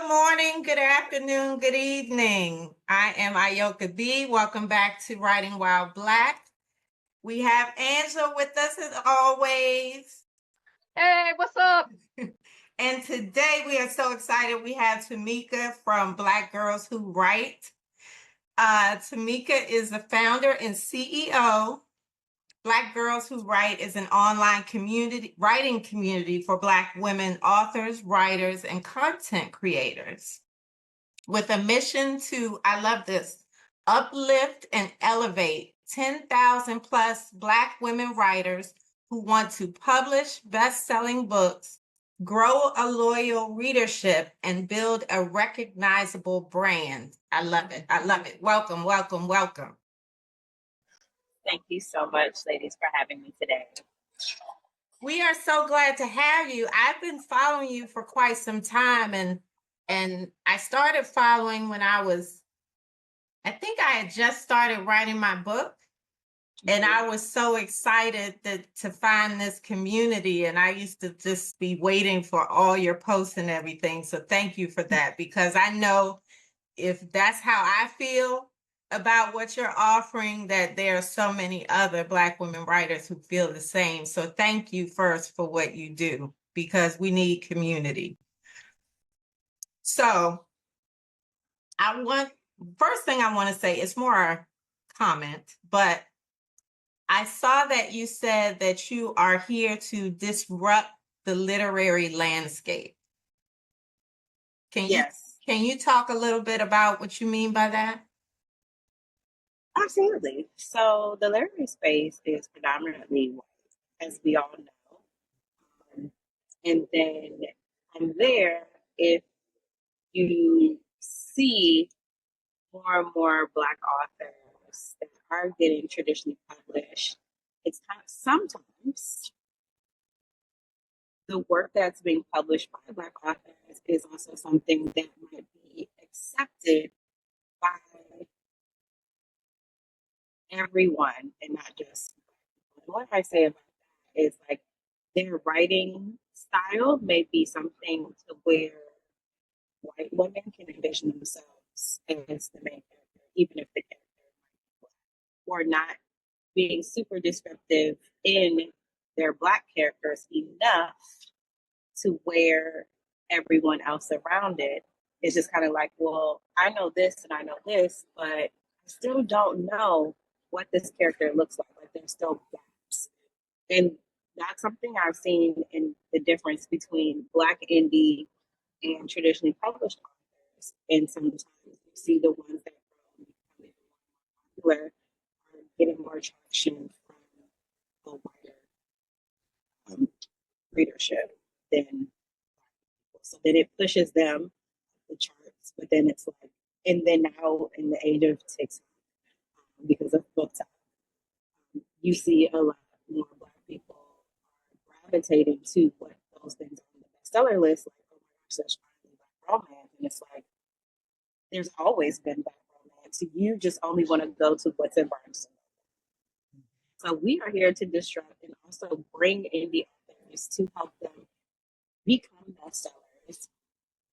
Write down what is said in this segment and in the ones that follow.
Good morning, good afternoon, good evening. I am Ayoka B. Welcome back to Writing While Black. We have Angela with us as always. Hey, what's up? And today we are so excited. We have Tamika from Black Girls Who Write. Tamika is the founder and CEO. Black Girls Who Write is an online writing community for Black women authors, writers, and content creators with a mission to, I love this, uplift and elevate 10,000 plus Black women writers who want to publish best-selling books, grow a loyal readership, and build a recognizable brand. I love it. I love it. Welcome, welcome, welcome. Thank you so much, ladies, for having me today. We are so glad to have you. I've been following you for quite some time, and I started following when I think I had just started writing my book, and I was so excited to find this community, and I used to just be waiting for all your posts and everything. So thank you for that, because I know if that's how I feel about what you're offering, that there are so many other Black women writers who feel the same. So thank you first for what you do, because we need community. So first thing I want to say is more a comment, but I saw that you said that you are here to disrupt the literary landscape. Yes. Can you talk a little bit about what you mean by that? Absolutely. So the literary space is predominantly white, as we all know. And then from there, if you see more and more Black authors that are getting traditionally published, it's sometimes the work that's being published by Black authors is also something that might be accepted by everyone and not just what I say about that is like their writing style may be something to where white women can envision themselves as the main character, even if the character might be Black, or not being super descriptive in their Black characters enough to where everyone else around it is just kind of like, well, I know this and I know this, but I still don't know what this character looks like. Like there's still gaps. And that's something I've seen in the difference between Black indie and traditionally published authors. And sometimes you see the ones that are becoming more popular are getting more traction from a wider readership than Black people. So then it pushes them the charts, but then it's like, and then now in the age of TikTok, because of BookTok, you see a lot more Black people are gravitating to what those things are on the bestseller list, like, oh my gosh, there's finally Black romance. And it's like, there's always been Black romance. You just only want to go to what's in Barnes. So we are here to disrupt and also bring indie authors to help them become bestsellers,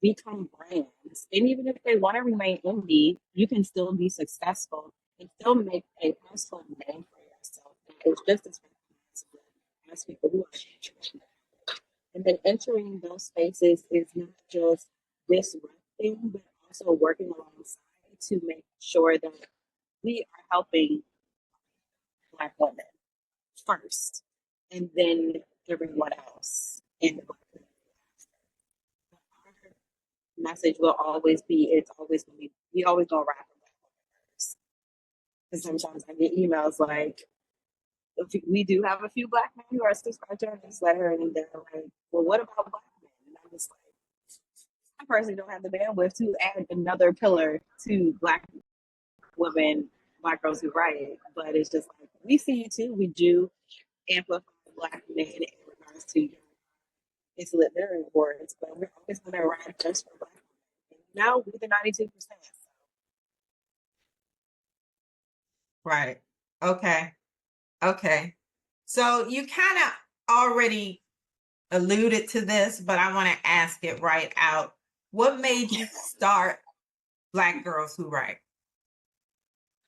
become brands. And even if they want to remain indie, you can still be successful and still make a household name for yourself. And it's just as recognizable as people who are traditional. And then entering those spaces is not just disrupting, but also working alongside to make sure that we are helping Black women first, and then everyone else in the Black community after. Our message will always be, it's always going to be, we always going to wrap Black women first. Because sometimes I get emails like, we do have a few Black men who are subscribed to our newsletter, and they're like, well, what about Black men? And I'm just like, I personally don't have the bandwidth to add another pillar to Black women, Black girls who write, but it's just like, we see you too. We do amplify Black men in regards to it's literary awards, but we're always going to ride just for Black women. Now we're the 92%. Right. Okay. So you kind of already alluded to this, but I want to ask it right out. What made you start Black Girls Who Write?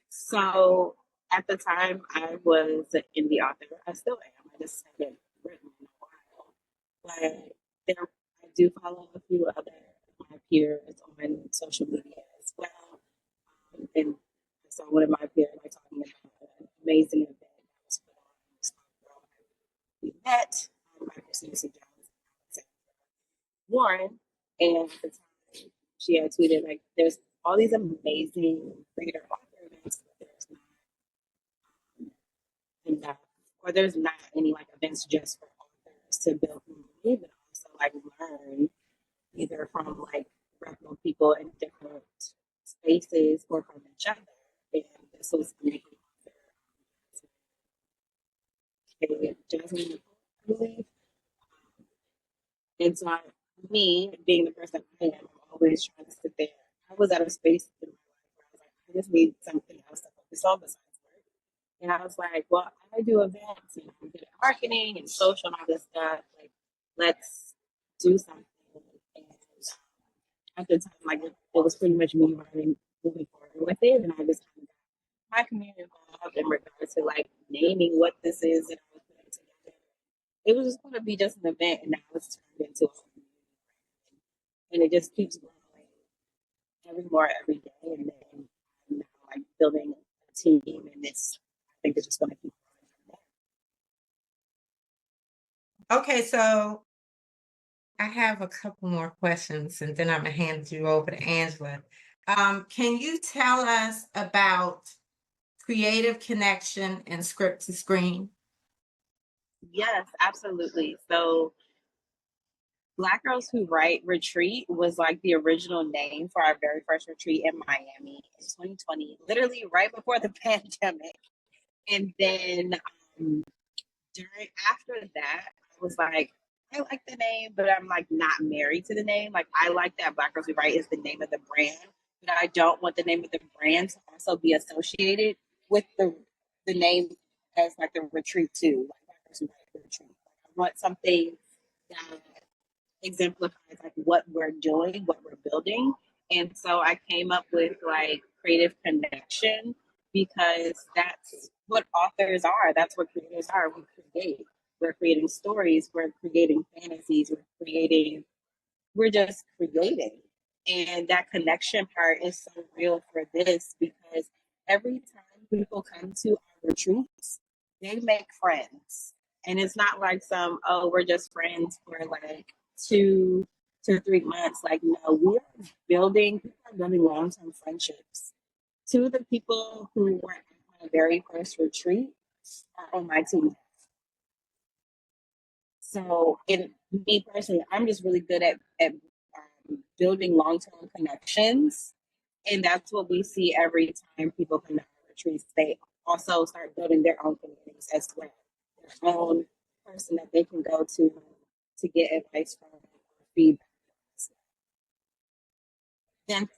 So at the time, I was an indie author. I still am. I just haven't written in a while. But there, I do follow a few other my peers on social media as well. And I saw one of my peers like talking about an amazing event that was put on. It was called Girl We Met by Christina Jones and Warren. And at the time, she had tweeted like, "There's all these amazing creator author events, but there's not enough, or there's not any like events just for authors to build community, but also like learn either from like reputable people in different spaces or from each other." And this was making Jasmine, I believe. And so me being the person I am, I'm always trying to sit there. I was at a space in my life where I was like, I just need something else to focus on besides work. And I was like, well, I do events and I'm good at marketing and social and all this stuff. Like, let's do something. And at the time, like, it was pretty much me running, moving forward with it. And I just kind of got my community involved in regards to like naming what this is that I was putting together. It was just going to be just an event, and now it's turned into a community, and it just keeps growing every day. And then I'm now like building a team, and it's I think it's just going to keep growing from there. Okay, so I have a couple more questions, and then I'm gonna hand you over to Angela. Can you tell us about creative connection and script to screen? Yes, absolutely. So Black Girls Who Write Retreat was like the original name for our very first retreat in Miami in 2020, literally right before the pandemic. And then during after that, I was like, I like the name, but I'm like not married to the name. Like I like that Black Girls Who Write is the name of the brand, but I don't want the name of the brand to also be associated with the name as like the retreat too, like Black Girls Who Write Retreat. Like, I want something that exemplifies like what we're doing, what we're building. And so I came up with like creative connection because that's what authors are. That's what creators are. We create. We're creating stories. We're creating fantasies. We're just creating. And that connection part is so real for this because every time people come to our retreats, they make friends. And it's not like some, oh, we're just friends for like 2 to 3 months. Like, no, people are building long term friendships. Two of the people who were at my very first retreat are on my team. So, in me personally, I'm just really good at building long term connections. And that's what we see every time people come to our retreats. They also start building their own communities as well, their own person that they can go to get advice from or feedback. Then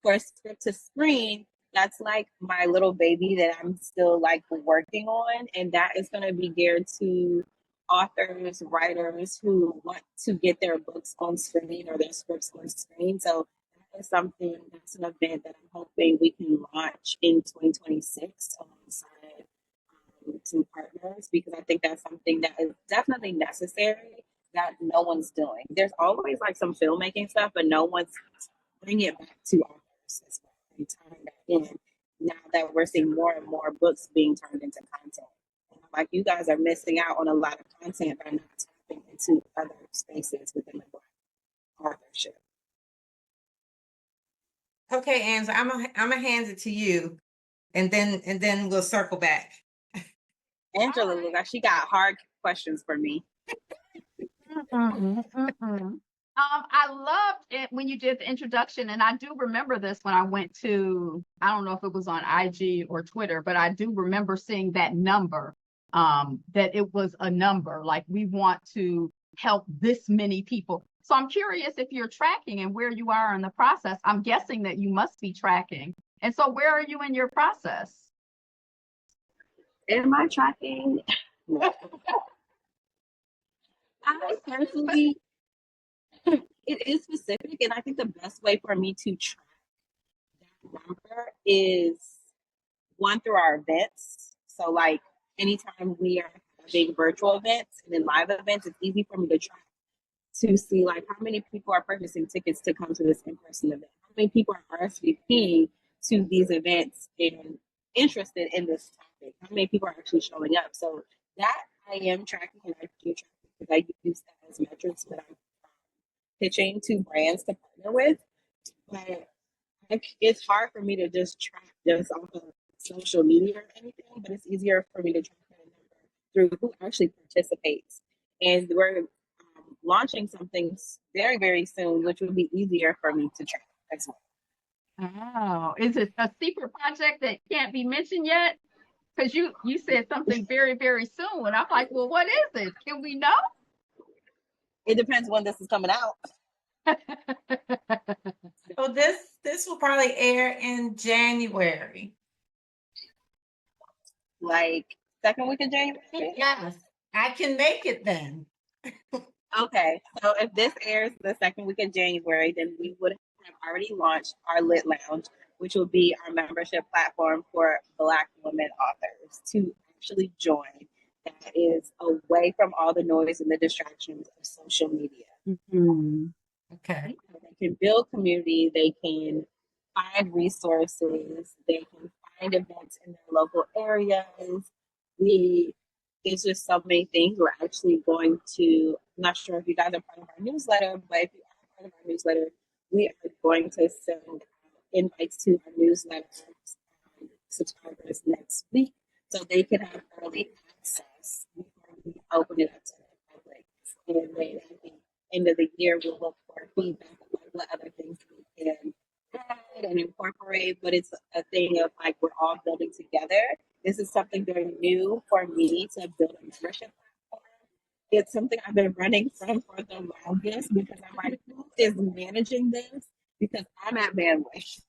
for script to screen, that's like my little baby that I'm still like working on. And that is going to be geared to authors, writers who want to get their books on screen or their scripts on screen. So that is something, that's an event that I'm hoping we can launch in 2026 alongside some partners, because I think that's something that is definitely necessary that no one's doing. There's always like some filmmaking stuff, but no one's bringing it back to authors as well and tying that in. Now that we're seeing more and more books being turned into content, like you guys are missing out on a lot of content by not tapping into other spaces within the Black authorship. Okay, Angela, I'm gonna hand it to you, and then we'll circle back. Angela, look like she got hard questions for me. I loved it when you did the introduction, and I do remember this when I went to, I don't know if it was on IG or Twitter, but I do remember seeing that number, that it was a number, like we want to help this many people. So I'm curious if you're tracking and where you are in the process. I'm guessing that you must be tracking. And so where are you in your process? Am I tracking? I personally, It is specific, and I think the best way for me to track that number is one through our events. So like anytime we are having virtual events and then live events, it's easy for me to track to see like how many people are purchasing tickets to come to this in-person event, how many people are RSVPing to these events and interested in this topic, how many people are actually showing up. So that I am tracking, and I do track because I use that as metrics when I'm pitching to brands to partner with. But it's hard for me to just track just off of social media or anything, but it's easier for me to track that number through who actually participates. And we're launching something very, very soon, which will be easier for me to track as well. Oh, is it a secret project that can't be mentioned yet? Because you said something very, very soon. And I'm like, well, what is it? Can we know? It depends when this is coming out. So this will probably air in January. Like second week of January? Yes, I can make it then. Okay, so if this airs the second week of January, then we would have already launched our Lit Lounge, which will be our membership platform for Black women authors to actually join. That is away from all the noise and the distractions of social media. Mm-hmm. Okay. They can build community, they can find resources, they can find events in their local areas. There's just so many things. We're actually going to, I'm not sure if you guys are part of our newsletter, but if you are part of our newsletter, we are going to send invites to our newsletter subscribers next week so they can have early access before we open it up to the public. And then at the end of the year, we'll look for feedback about what other things we can add and incorporate. But it's a thing of like we're all building together. This is something very new for me to build a membership platform. It's something I've been running from for the longest because I'm like, who is managing this? Because I'm at bandwidth.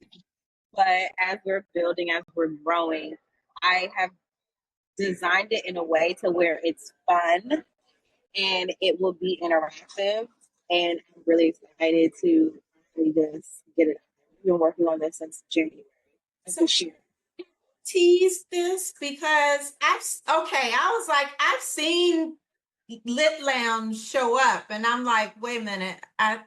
But as we're building, as we're growing, I have designed it in a way to where it's fun and it will be interactive. And I'm really excited to really just get it. We've been working on this since January. So she tease this because I was like, I've seen Lit Lounge show up, and I'm like, wait a minute, I've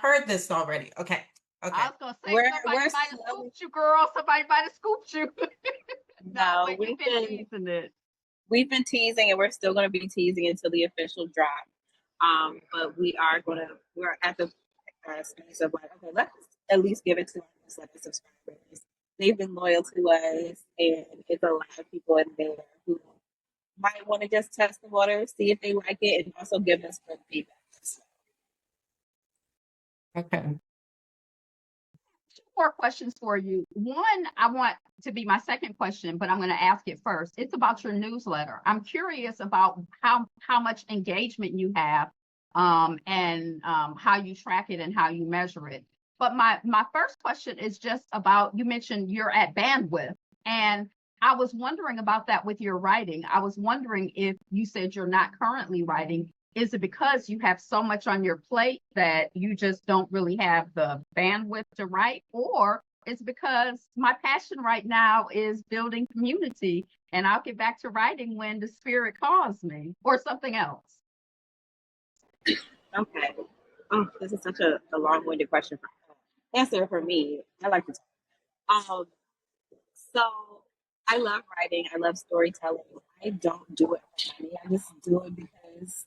heard this already. Okay. I was gonna say We're somebody might have slowly- scooped you, girl. Somebody might have scooped you. No, but you've been teasing it. We've been teasing, and we're still going to be teasing until the official drop. But we're at the space of like, okay, let's at least give it to our newsletter subscribers. They've been loyal to us, and it's a lot of people in there who might want to just test the water, see if they like it, and also give us good feedback. Okay. Two more questions for you. One, I want to be my second question, but I'm going to ask it first. It's about your newsletter. I'm curious about how much engagement you have, and how you track it and how you measure it. But my first question is just about, you mentioned you're at bandwidth, and I was wondering about that with your writing. I was wondering if you said you're not currently writing. Is it because you have so much on your plate that you just don't really have the bandwidth to write? Or it's because my passion right now is building community and I'll get back to writing when the spirit calls me, or something else? Okay. Oh, this is such a long-winded question. Answer for me. I like to talk. So I love writing. I love storytelling. I don't do it for money. I just do it because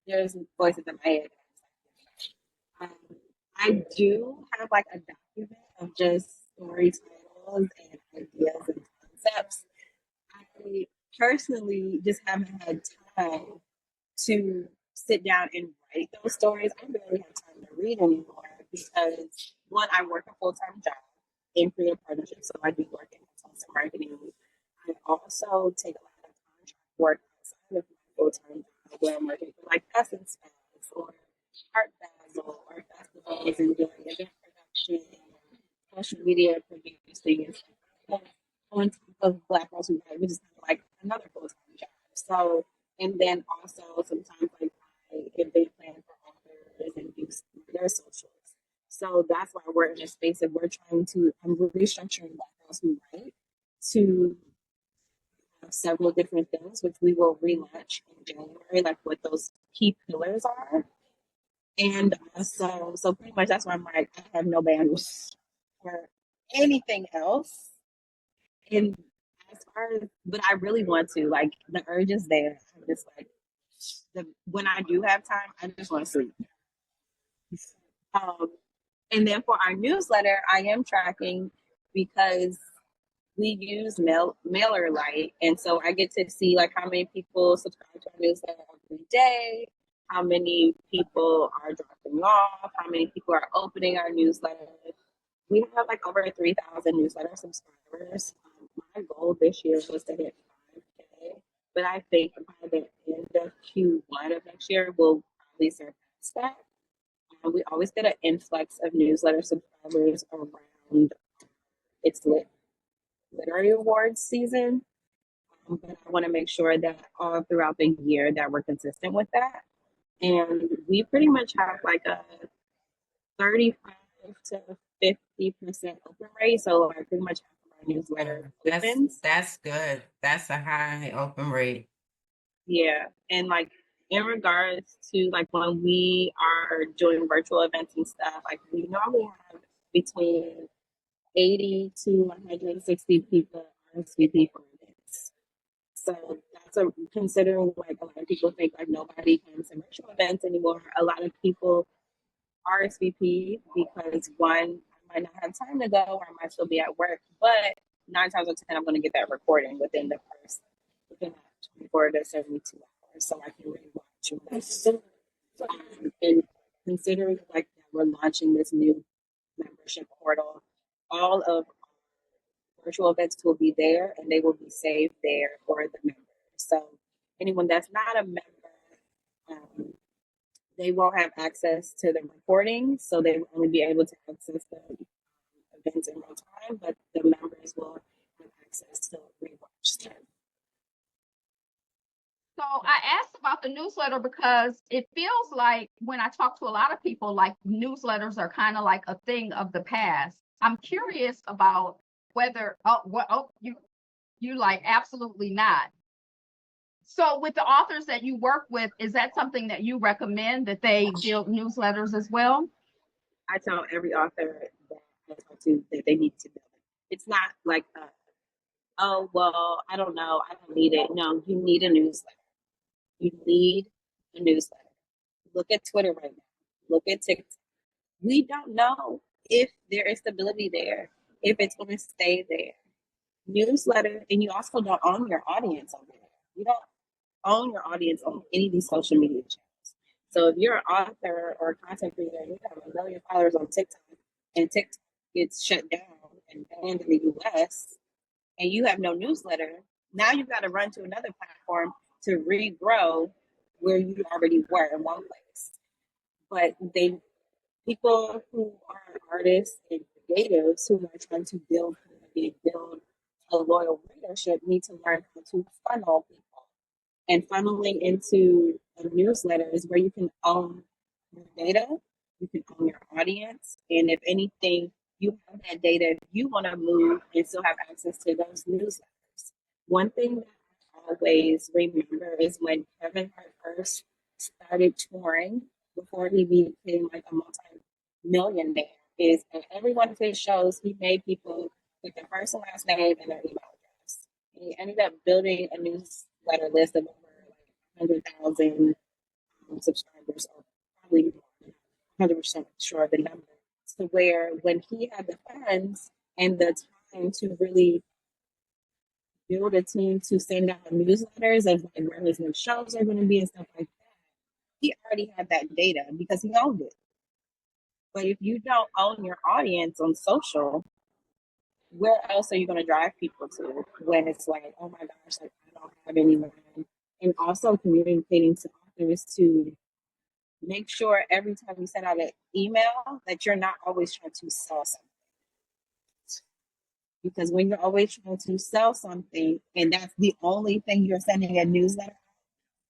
there's voices in my head. Um, I do have like a document of just story titles and ideas and concepts. I personally just haven't had time to sit down and write those stories. I barely have time to read anymore because one, I work a full-time job in creative partnerships, so I do work in content marketing. I also take a lot of contract work outside of my full-time job where I'm working for like Essence Fest or Art Basel or festivals and doing event production, social media producing and stuff like that. On top of Black Girls Who Write, which is kind of like another full-time job. So, and then also sometimes like I event plan for authors and do their socials. So that's why we're in a space that we're trying to, I'm restructuring Black Girls Who Write to have several different things, which we will relaunch in January, like what those key pillars are. And so pretty much that's why I'm like, I have no bandwidth for anything else. And as far as, but I really want to, like, the urge is there. I'm just like, when I do have time, I just want to sleep. Um, and then for our newsletter, I am tracking because we use MailerLite, and so I get to see like how many people subscribe to our newsletter every day, how many people are dropping off, how many people are opening our newsletter. We have like over 3,000 newsletter subscribers. My goal this year was to hit 5K, but I think by the end of Q1 of next year, we'll probably surpass that. We always get an influx of newsletter subscribers around its literary awards season, but I want to make sure that all throughout the year that we're consistent with that. And we pretty much have like a 35 to 50% open rate. So like pretty much half of our newsletter opens. That's good. That's a high open rate. Yeah. And like in regards to like when we are doing virtual events and stuff, like we normally have between 80 to 160 people RSVP for events. So that's considering like a lot of people think like nobody comes to virtual events anymore. A lot of people RSVP because one, I might not have time to go or I might still be at work, but 9 times out of 10, I'm going to get that recording within that 24 to 72 hours, so I can really watch it. And considering like that we're launching this new membership portal, all of virtual events will be there and they will be saved there for the members. So anyone that's not a member, they won't have access to the recordings, so they will only be able to access the events in real time, but the members will have access to rewatch them. So I asked about the newsletter because it feels like when I talk to a lot of people, like newsletters are kind of like a thing of the past. I'm curious about whether you like absolutely not. So with the authors that you work with, is that something that you recommend that they build newsletters as well? I tell every author that I talk to that they need to build it. It's not like, oh, well, I don't know, I don't need it. No, you need a newsletter. You need a newsletter. Look at Twitter right now. Look at TikTok. We don't know if there is stability there, if it's going to stay there. Newsletter, and you also don't own your audience over there. You don't own your audience on any of these social media channels. So if you're an author or a content creator and you have 1 million followers on TikTok and TikTok gets shut down and banned in the US and you have no newsletter, now you've got to run to another platform to regrow where you already were in one place. But people who are artists and creatives who are trying to build community, build a loyal readership need to learn how to funnel people. And funneling into a newsletter is where you can own your data, you can own your audience, and if anything, you have that data. If you want to move and still have access to those newsletters. One thing that I always remember is when Kevin Hart first started touring before he became like a multi-millionaire, is at every one of his shows, he made people with their first and last name and their email address. And he ended up building a newsletter list of over like 100,000 subscribers, or probably 100% sure of the number, to where when he had the funds and the time to really build a team to send out newsletters of like where his new shows are going to be and stuff like that, he already had that data because he owned it. But if you don't own your audience on social, where else are you going to drive people to when it's like, oh my gosh, like I don't have anyone? And also communicating to authors to make sure every time you send out an email that you're not always trying to sell something. Because when you're always trying to sell something and that's the only thing you're sending a newsletter,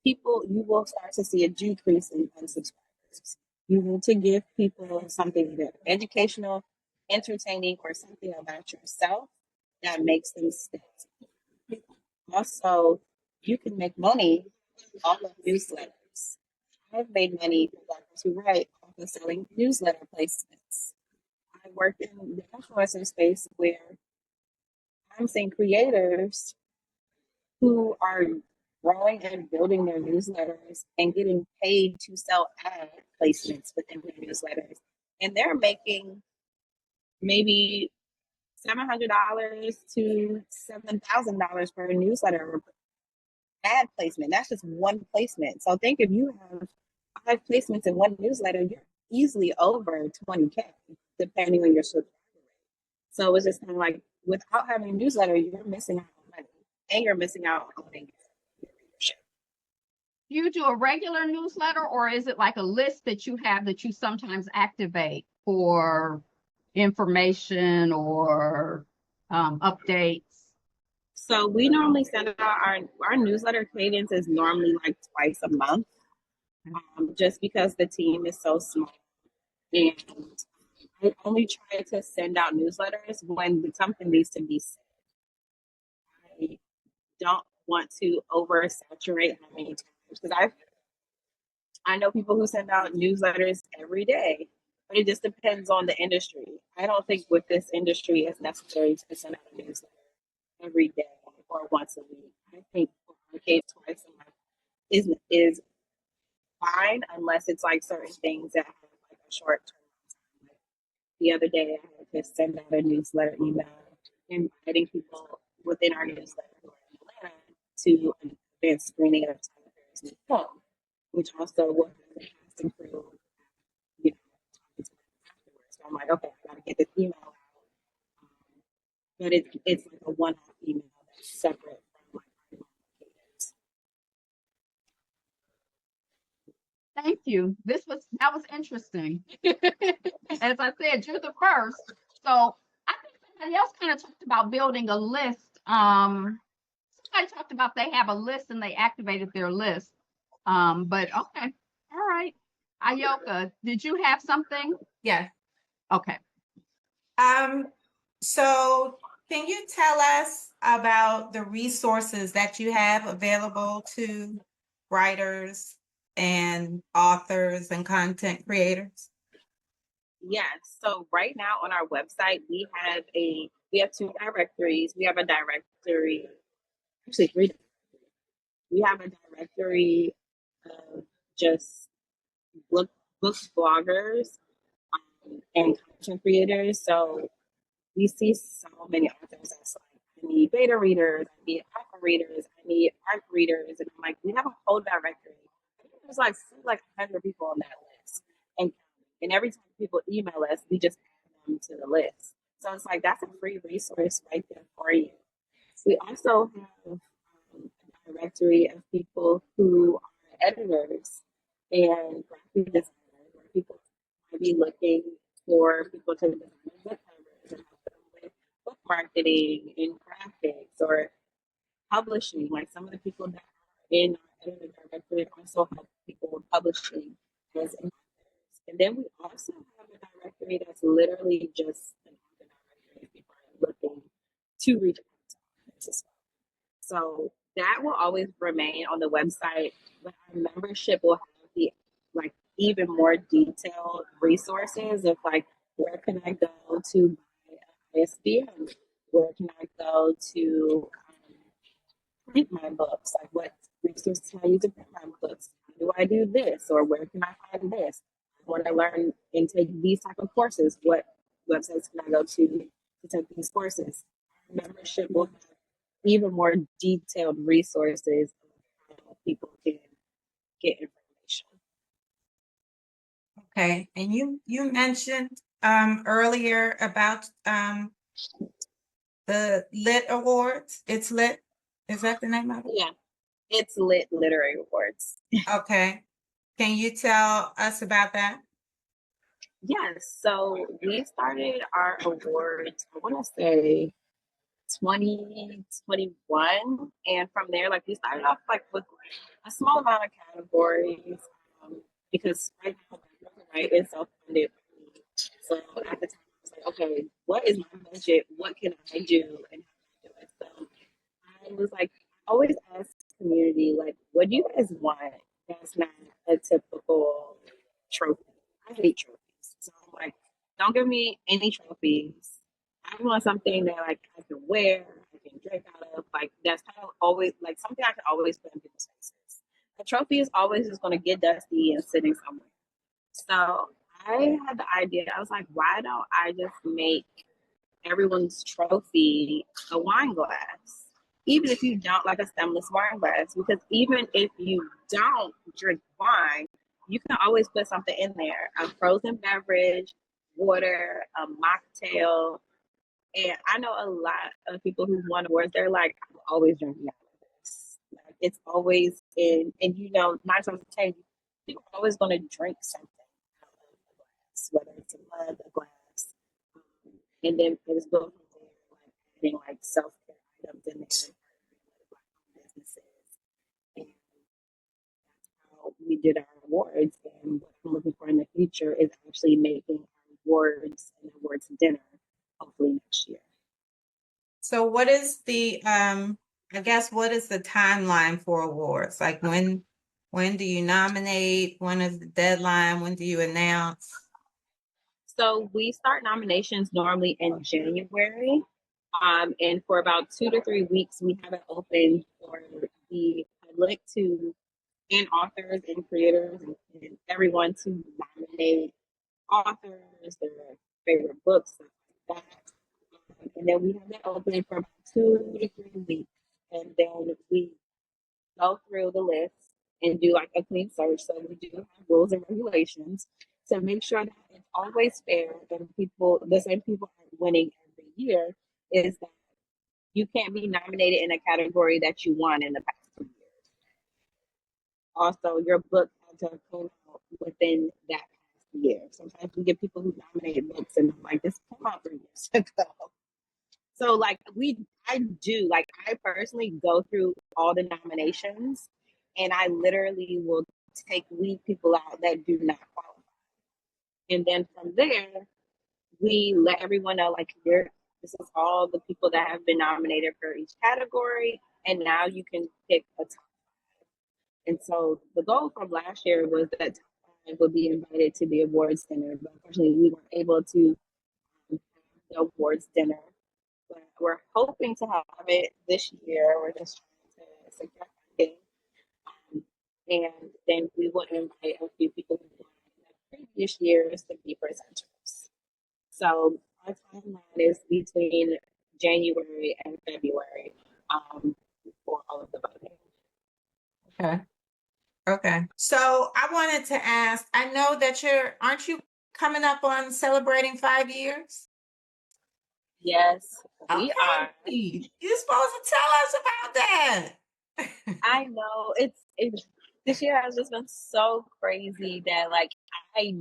you will start to see a decrease in unsubscribers. You need to give people something either educational, entertaining, or something about yourself that makes them stick. Also, you can make money off of newsletters. I've made money for bloggers who write off of selling newsletter placements. I work in the influencer space where I'm seeing creators who are growing and building their newsletters and getting paid to sell ad placements within their newsletters. And they're making maybe $700 to $7,000 per newsletter ad placement. That's just one placement. So think if you have 5 placements in one newsletter, you're easily over 20K, depending on your subscriber rate. So it's just kind of like without having a newsletter, you're missing out on money and you're missing out on your readership. Do you do a regular newsletter, or is it like a list that you have that you sometimes activate for information or updates? So we normally send out our newsletter cadence is normally like twice a month, just because the team is so small. And I only try to send out newsletters when something needs to be said. I don't want to oversaturate how many times because I know people who send out newsletters every day, but it just depends on the industry. I don't think with this industry it's necessary to send out a newsletter every day or once a week. I think for case twice a month is fine unless it's like certain things that have like a short term time. Like the other day, I had to send out a newsletter email inviting people within our newsletter who are in Atlanta to an event screening of Tyler Perry's new film, which also will have the cast and crew, you know, talking to them afterwards. So I'm like, okay, I got to get this email out. But it's like a one-off email that's separate from like our cadence. Thank you. That was interesting. As I said, you're the first. So I think somebody else kind of talked about building a list. Somebody talked about they have a list and they activated their list. But okay, all right. Ayoka, did you have something? Yeah. Okay. So can you tell us about the resources that you have available to writers and authors and content creators? Yes. So right now on our website, we have 2 directories. We have a directory, actually 3. We have a directory of just book bloggers and content creators. So we see so many authors that's like, I need beta readers, I need alpha readers, I need ARC readers, and I'm like, we have a whole directory. There's like 100 people on that list, and every time people email us, we just add them to the list. So it's like that's a free resource right there for you. We also have a directory of people who are editors and graphic designers, where people might be looking for people to design book covers and help them with book marketing and graphics or publishing. Like some of the people that are in our editor directory also help people with publishing as authors. And then we also have a directory that's literally just an author directory if people are looking to reach out to authors as well. So that will always remain on the website, but our membership will have the like even more detailed resources of like where can I go to buy an ISBN? Where can I go to print my books? Like what resources can I use to print my books? How do I do this? Or where can I find this? I want to learn and take these type of courses. What websites can I go to take these courses? Our membership will have even more detailed resources of how people can get information. Okay. And you mentioned earlier about the Lit Awards. It's Lit. Is that the name of it? Yeah, it's Lit Literary Awards. Okay. Can you tell us about that? Yes, so we started our awards, I want to say 2021, and from there, like we started off like with a small amount of categories, because right now right? It's self-funded by me. So at the time, I was like, okay, what is my budget? What can I do, and how can I do it? So I was like, I always ask the community, like, what do you guys want that's not a typical trophy? I hate trophies. So I'm like, don't give me any trophies. I want something that like I can wear, I can drink out of, like that's kind of always like something I can always put in people's faces. A trophy is always just gonna get dusty and sitting somewhere. So I had the idea, I was like, why don't I just make everyone's trophy a wine glass? Even if you don't like a stemless wine glass, because even if you don't drink wine, you can always put something in there, a frozen beverage, water, a mocktail. And I know a lot of people who won awards, they're like, I'm always drinking out of this. Like, it's always in, and you know, 9 times out of 10, you're always going to drink something out of the glass, whether it's a mug, a glass. And then it's going from there, like adding like self care items in there, like businesses. And that's how we did our awards. And what I'm looking for in the future is actually making our awards and awards dinner, hopefully next year. So what is the I guess what is the timeline for awards? Like when do you nominate? When is the deadline? When do you announce? So we start nominations normally in January. And for about 2 to 3 weeks, we have it open for the public to, and authors and creators and everyone to nominate authors, their favorite books, stuff like that. And then we have it open for about 2 to 3 weeks. And then we go through the list and do like a clean search. So we do have rules and regulations to make sure that it's always fair and people, the same people are winning every year. Is that you can't be nominated in a category that you won in the past 2 years. Also, your book had to come out within that past year. Sometimes we get people who nominated books and I'm like, this came out 3 years ago. So like I personally go through all the nominations and I literally will weed people out that do not qualify. And then from there, we let everyone know like here, this is all the people that have been nominated for each category, and now you can pick a top. And so the goal from last year was that top five would be invited to the awards dinner, but unfortunately we weren't able to have the awards dinner. But we're hoping to have it this year. We're just trying to secure funding. And then we will invite a few people who won in the previous years to be presenters. So our timeline is between January and February for all of the voting. Okay. Okay. So I wanted to ask, I know that aren't you coming up on celebrating 5 years? Yes, we Okay. are. You're supposed to tell us about that. I know it's this year has just been so crazy that like I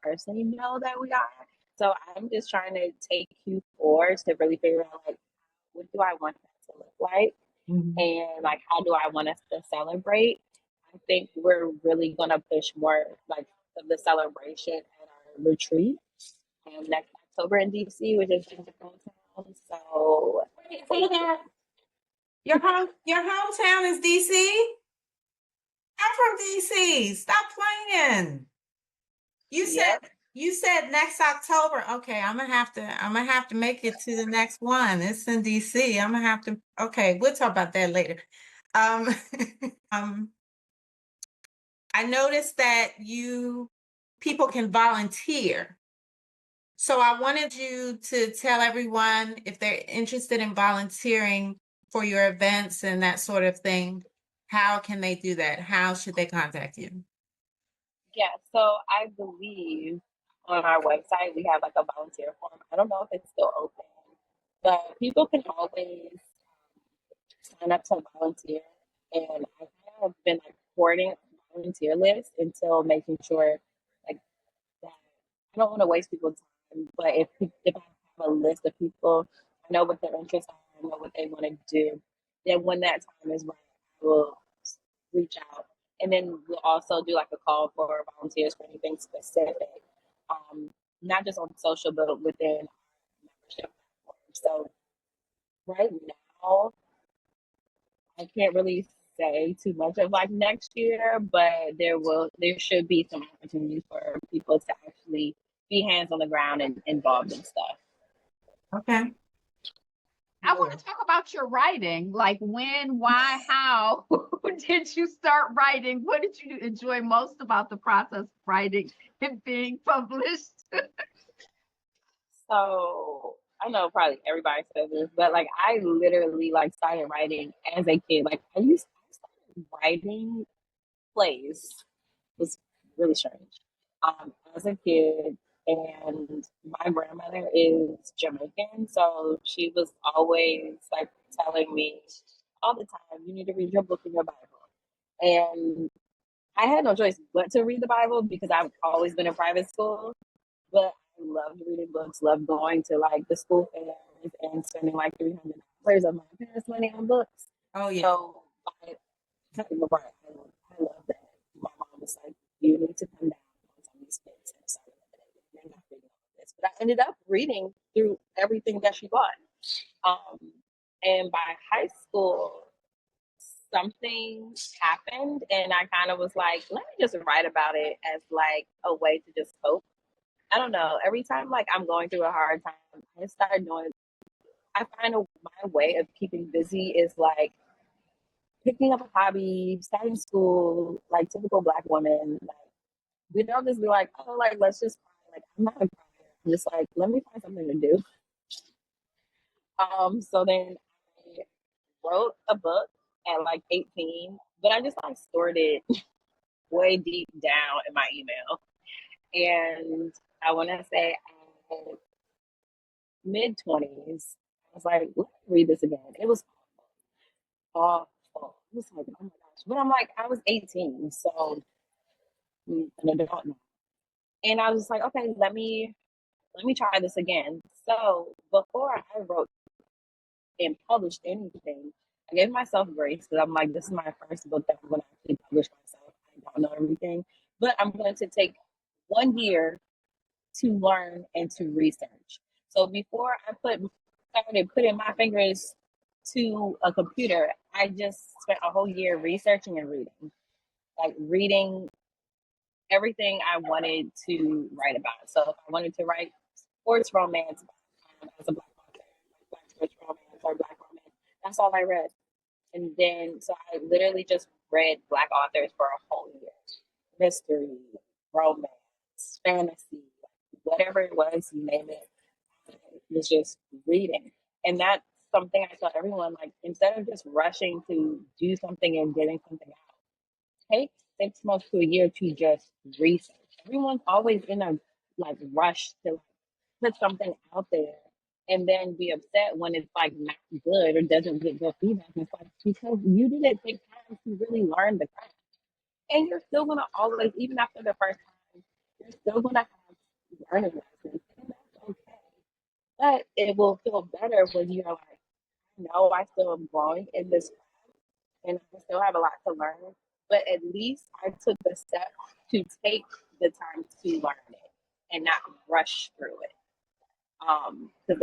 personally know that we are. So I'm just trying to take Q4 to really figure out like what do I want that to look like, and like how do I want us to celebrate. I think we're really gonna push more like of the celebration at our retreat next October in DC, which is in different town. So Your hometown is DC? I'm from DC. Stop playing. You said yep. you said next October. Okay, I'm gonna have to make it to the next one. It's in DC. I'm gonna have to. Okay, we'll talk about that later. Um, um, I noticed that people can volunteer. So I wanted you to tell everyone if they're interested in volunteering for your events and that sort of thing, how can they do that? How should they contact you? Yeah, so I believe on our website we have like a volunteer form. I don't know if it's still open, but people can always sign up to volunteer. And I have been like hoarding volunteer lists until making sure like that I don't want to waste people's time. But if I have a list of people, I know what their interests are, I know what they want to do. Then when that time is right, I will reach out And then we'll also do like a call for volunteers for anything specific, not just on social, but within our membership platform. So right now, I can't really say too much of like next year, but there should be some opportunities for people to actually be hands on the ground and involved in stuff. Okay. I want to talk about your writing. Like when, why, how did you start writing? What did you enjoy most about the process of writing and being published? So I know probably everybody says this, but like I literally like started writing as a kid. Like I started writing plays. It was really strange. As a kid, and my grandmother is Jamaican, so she was always like telling me all the time, "You need to read your book and your Bible." And I had no choice but to read the Bible because I've always been in private school. But I loved reading books, loved going to like the school fairs and spending like $300 of my parents' money on books. Oh yeah. So I love that. My mom was like, "You need to come down on some of these books and start eliminating. You're not reading all of this." But I ended up reading through everything that she bought. Um, and by high school, something happened, and I kind of was like, "Let me just write about it as like a way to just cope." I don't know. Every time like I'm going through a hard time, I start doing. I find my way of keeping busy is like picking up a hobby, starting school, like typical Black woman. Like we don't just be like, oh, like let's just cry. Like I'm not a crier. I'm just like, let me find something to do. So then I wrote a book at like 18, but I just like stored it way deep down in my email. And I want to say mid-20s, I was like, let me read this again. It was awful. It was like, oh my gosh. But I'm like, I was 18, so I'm an adult now. And I was like, okay, let me try this again. So before I wrote and published anything, I gave myself grace because I'm like, this is my first book that I'm going to actually publish myself. I don't know everything, but I'm going to take 1 year to learn and to research. So before I started putting my fingers to a computer, I just spent a whole year researching and reading, like reading everything I wanted to write about. So if I wanted to write sports romance as a Black author, like Black sports romance or Black romance, that's all I read. And then, so I literally just read Black authors for a whole year. Mystery, romance, fantasy, whatever it was, you name it. It was just reading. And that's something I tell everyone, like, instead of just rushing to do something and getting something out, take 6 months to a year to just research. Everyone's always in a like rush to like, put something out there and then be upset when it's like not good or doesn't get good feedback. And it's like because you didn't take time to really learn the craft. And you're still gonna always, even after the first time, you're still gonna have learning lessons. And that's okay. But it will feel better when you're like, no, I still am growing in this craft and I still have a lot to learn. But at least I took the step to take the time to learn it and not rush through it. Because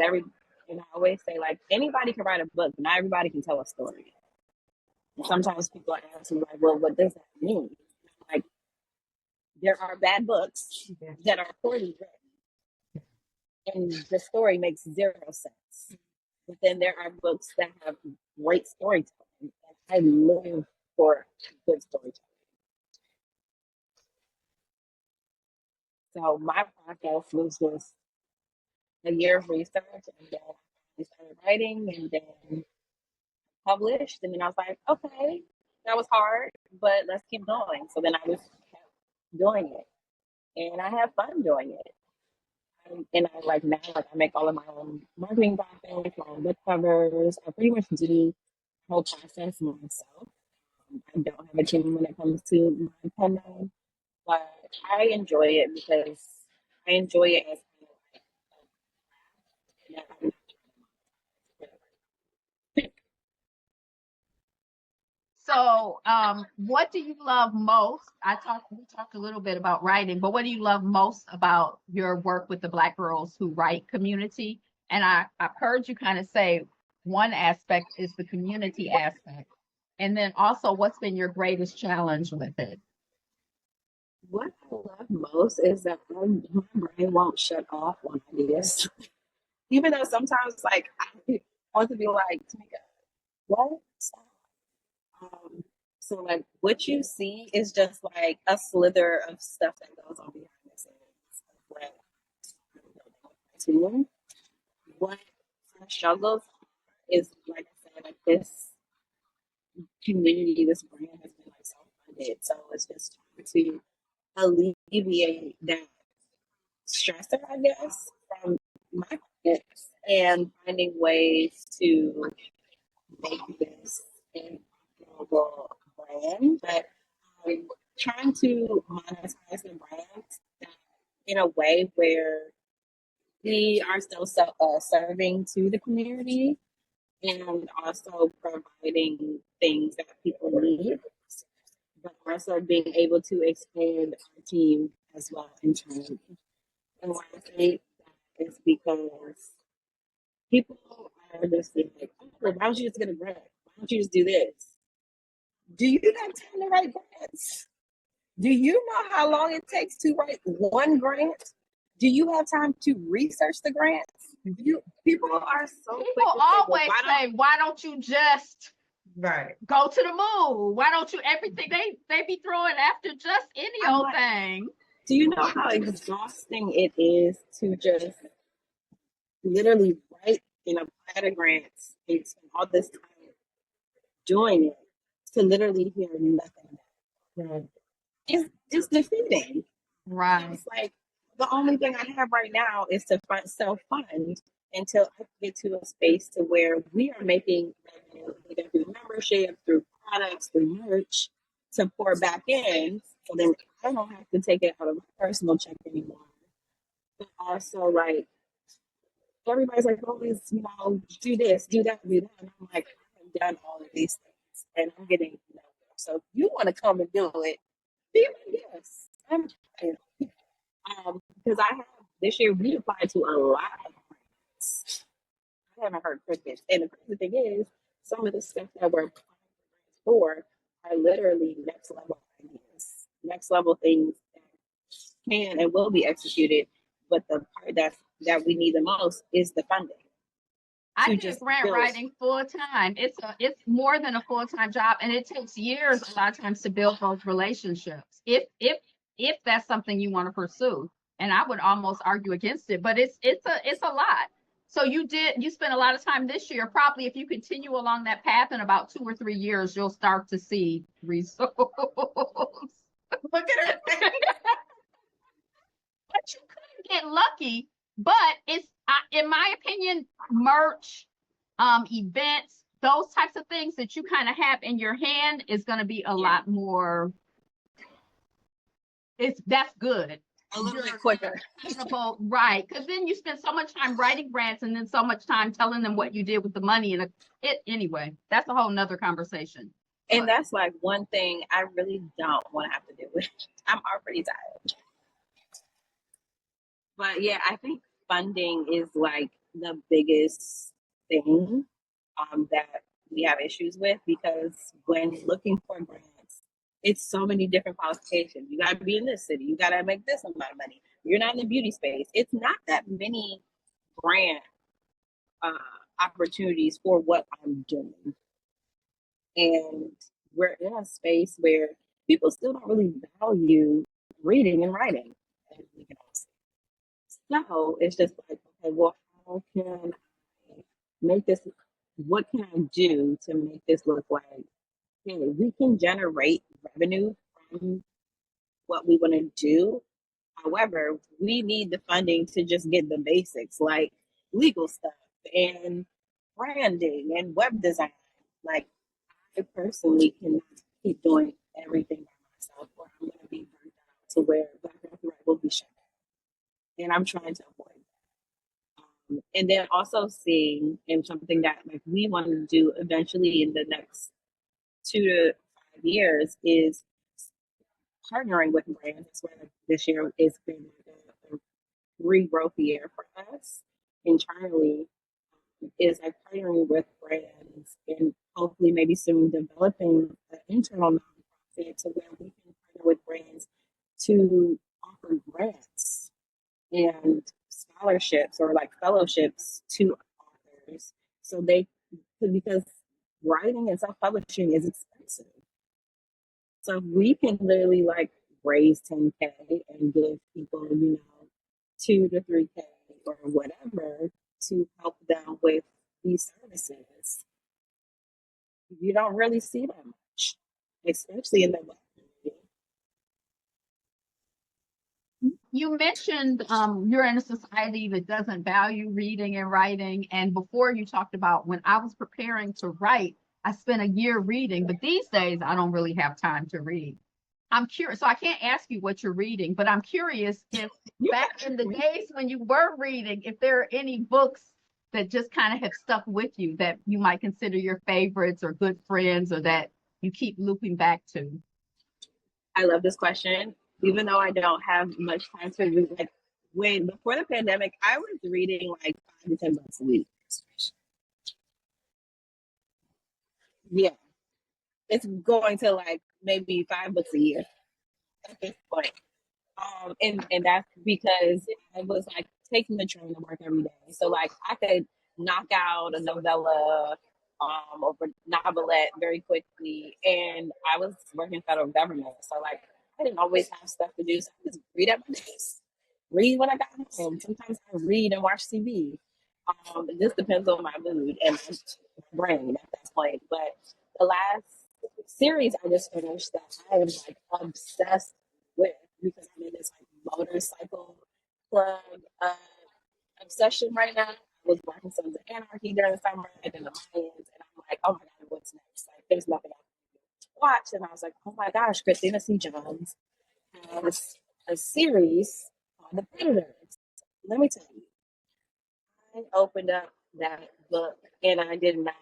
and I always say like anybody can write a book, but not everybody can tell a story. And sometimes people ask me like, well, what does that mean? Like there are bad books that are poorly written, and the story makes zero sense. But then there are books that have great storytelling. And I live for good storytelling. So my process was just a year of research, and then I started writing, and then published. And then I was like, okay, that was hard, but let's keep going. So then I just kept doing it, and I have fun doing it. And I like now, like I make all of my own marketing graphics, my own book covers. I pretty much do the whole process myself. I don't have a team when it comes to my pen name, but I enjoy it because I enjoy it as kind of like, So So, what do you love most? We talked a little bit about writing, but what do you love most about your work with the Black Girls Who Write community? And I've heard you kind of say one aspect is the community aspect. And then also, what's been your greatest challenge with it? What I love most is that my brain won't shut off on ideas. Even though sometimes, like, I want to be like, Tamika, what? Stop. Um, so, like, what you see is just like a slither of stuff that goes on behind the scenes of what I'm doing. What our struggles is, like I said, like this community, this brand has been like self-funded. So it's just trying to alleviate that stressor, I guess, from my clients and finding ways to make this an profitable brand, but trying to monetize the brand in a way where we are still serving to the community and also providing things that people need, but also being able to expand our team as well in turn. And why I say that is because people are just like, oh, why don't you just get a grant? Why don't you just do this? Do you have time to write grants? Do you know how long it takes to write one grant? Do you have time to research the grants? People are so quick People to say, well, always say, why don't you just Right. go to the moon? Why don't you everything they be throwing after just any I'm old like, thing? do you know how exhausting it is to just literally write and apply to grants and spend all this time doing it to literally hear nothing back? It's defeating. Right. It's like the only thing I have right now is to self fund until I get to a space to where we are making revenue either through membership, through products, through merch to pour back in. So then I don't have to take it out of my personal check anymore. But also, like, everybody's like, always, do this, do that, do that. And I'm like, I have done all of these things and I'm getting nowhere. So if you want to come and do it, be my guest. I'm trying. Because I have this year we applied to a lot of grants. I haven't heard crickets. And the crazy thing is, some of the stuff that we're applying for are literally next level ideas, next level things that can and will be executed. But the part that we need the most is the funding I to did just grant build. writing full time. It's more than a full time job, and it takes years a lot of times to build those relationships. If that's something you want to pursue, and I would almost argue against it, but it's a lot. So you spent a lot of time this year. Probably if you continue along that path in about 2 or 3 years, you'll start to see results. Look at her. But you could get lucky. But it's in my opinion, merch, events, those types of things that you kind of have in your hand is going to be a lot more. That's good. A little bit quicker. Right, because then you spend so much time writing grants and then so much time telling them what you did with the money, and anyway, that's a whole nother conversation. And that's like one thing I really don't want to have to do with. I'm already tired. But yeah, I think funding is like the biggest thing that we have issues with, because when looking for grants, it's so many different qualifications. You got to be in this city. You got to make this amount of money. You're not in the beauty space. It's not that many grant opportunities for what I'm doing. And we're in a space where people still don't really value reading and writing, as we can all see. So it's just like, okay, well, how can I make this? What can I do to make this look like, hey, we can generate revenue from what we want to do. However, we need the funding to just get the basics like legal stuff and branding and web design. Like, I personally cannot keep doing everything by myself, or I'm going to be burnt out to where Black Copyright will be shut down. And I'm trying to avoid that. And then also seeing, and something that like we want to do eventually in the next 2 to 5 years is partnering with brands. That's why this year is been a regrowth year for us internally. Is like partnering with brands and hopefully maybe soon developing an internal nonprofit to where we can partner with brands to offer grants and scholarships or like fellowships to authors so they, because writing and self-publishing is expensive. So we can literally like raise 10K and give people, 2 to 3K or whatever to help them with these services. You don't really see that much, especially in the Black community. You mentioned you're in a society that doesn't value reading and writing. And before you talked about when I was preparing to write, I spent a year reading, but these days I don't really have time to read. I'm curious, so I can't ask you what you're reading, but I'm curious if back in the days when you were reading, if there are any books that just kind of have stuck with you that you might consider your favorites or good friends or that you keep looping back to. I love this question, even though I don't have much time to read. Like when before the pandemic, I was reading like 5 to 10 books a week. Yeah, it's going to like maybe 5 books a year at this point. And that's because I was like taking the train to work every day. So like I could knock out a novella or novelette very quickly. And I was working federal government. So like I didn't always have stuff to do. So I just read at my desk. Read when I got home. Sometimes I read and watch TV. It just depends on my mood and my brain at that point. But the last series I just finished that I am like obsessed with because I'm in this like motorcycle club obsession right now. I was watching Sons of Anarchy during the summer and then the Mayans, and I'm like, oh my god, what's next? Like, there's nothing else to watch, and I was like, oh my gosh, Christina C. Jones has a series called The Predators. Let me tell you, I opened up that book and I did not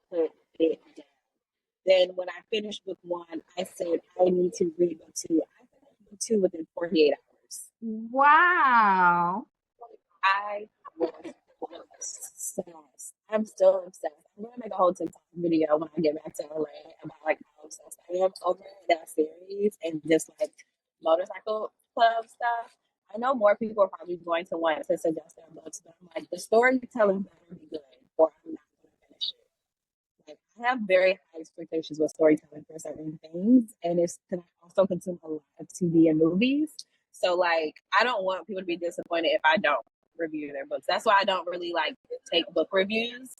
put it down. Then when I finished book one, I said I need to read book two. I finished book two within 48 hours. Wow. I was obsessed. I'm still obsessed. I'm gonna make a whole TikTok video when I get back to LA about like how obsessed I am over that series and just like motorcycle club stuff. I know more people are probably going to want to suggest their books, but I'm like, the storytelling better be good, or I'm not going to finish it. Like, I have very high expectations with storytelling for certain things, and it's because I also consume a lot of TV and movies. So, like, I don't want people to be disappointed if I don't review their books. That's why I don't really like take book reviews